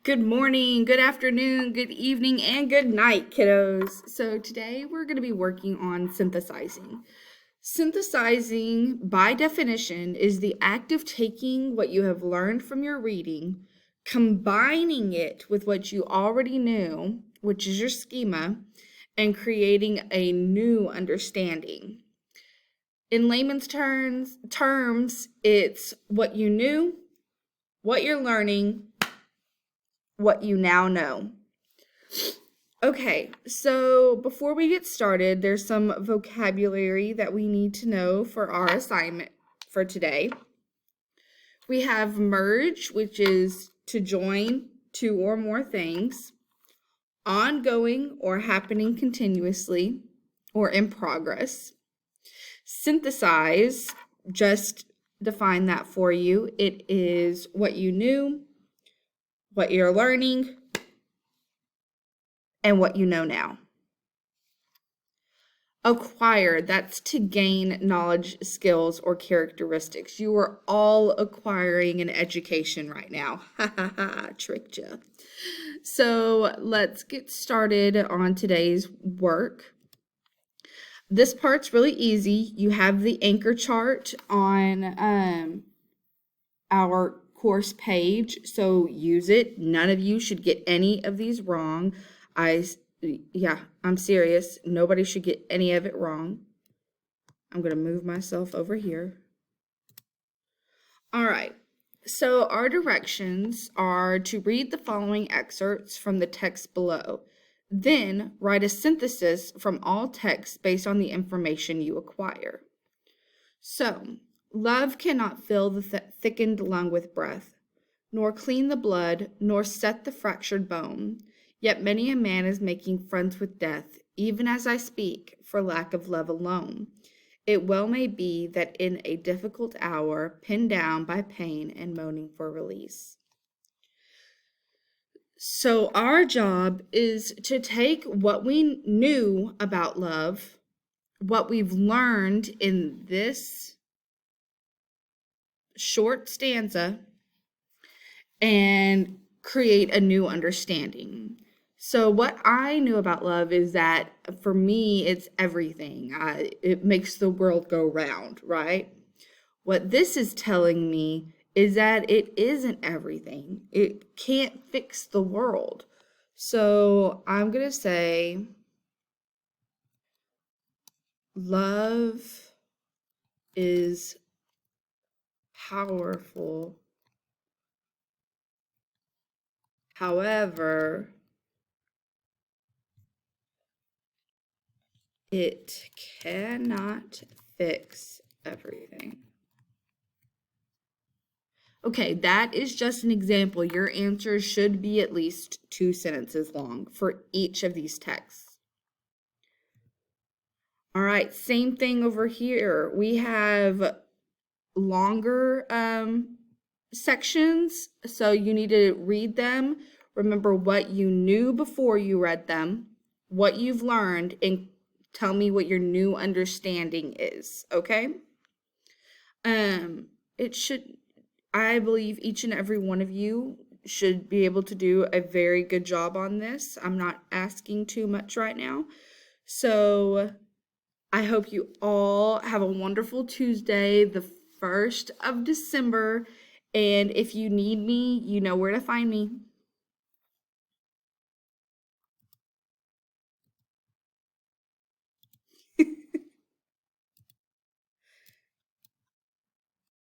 Good morning, good afternoon, good evening, and good night, kiddos. So today we're going to be working on synthesizing. Synthesizing, by definition, is the act of taking what you have learned from your reading, combining it with what you already knew, which is your schema, and creating a new understanding. In layman's terms, it's what you knew, what you're learning, what you now know. Okay, so before we get started, there's some vocabulary that we need to know for our assignment for today. We have merge, which is to join two or more things, ongoing or happening continuously or in progress. Synthesize, just define that for you. It is what you knew, what you're learning, and what you know now. Acquire, that's to gain knowledge, skills, or characteristics. You are all acquiring an education right now. Ha ha ha, tricked you. So let's get started on today's work. This part's really easy. You have the anchor chart on our course page, so use it. None of you should get any of these wrong. I'm serious. Nobody should get any of it wrong. I'm going to move myself over here. All right. So our directions are to read the following excerpts from the text below. Then write a synthesis from all text based on the information you acquire. So, love cannot fill the thickened lung with breath, nor clean the blood, nor set the fractured bone. Yet many a man is making friends with death, even as I speak, for lack of love alone. It well may be that in a difficult hour, pinned down by pain and moaning for release. So our job is to take what we knew about love, what we've learned in this short stanza, and create a new understanding. So what I knew about love is that for me, it's everything. It makes the world go round, right? What this is telling me is that it isn't everything. It can't fix the world. So I'm going to say love is powerful. However, it cannot fix everything. Okay, that is just an example. Your answer should be at least 2 sentences long for each of these texts. All right, same thing over here. We have longer sections, so you need to read them. Remember what you knew before you read them, what you've learned, and tell me what your new understanding is, okay? I believe each and every one of you should be able to do a very good job on this. I'm not asking too much right now. So I hope you all have a wonderful Tuesday, the 1st of December. And if you need me, you know where to find me.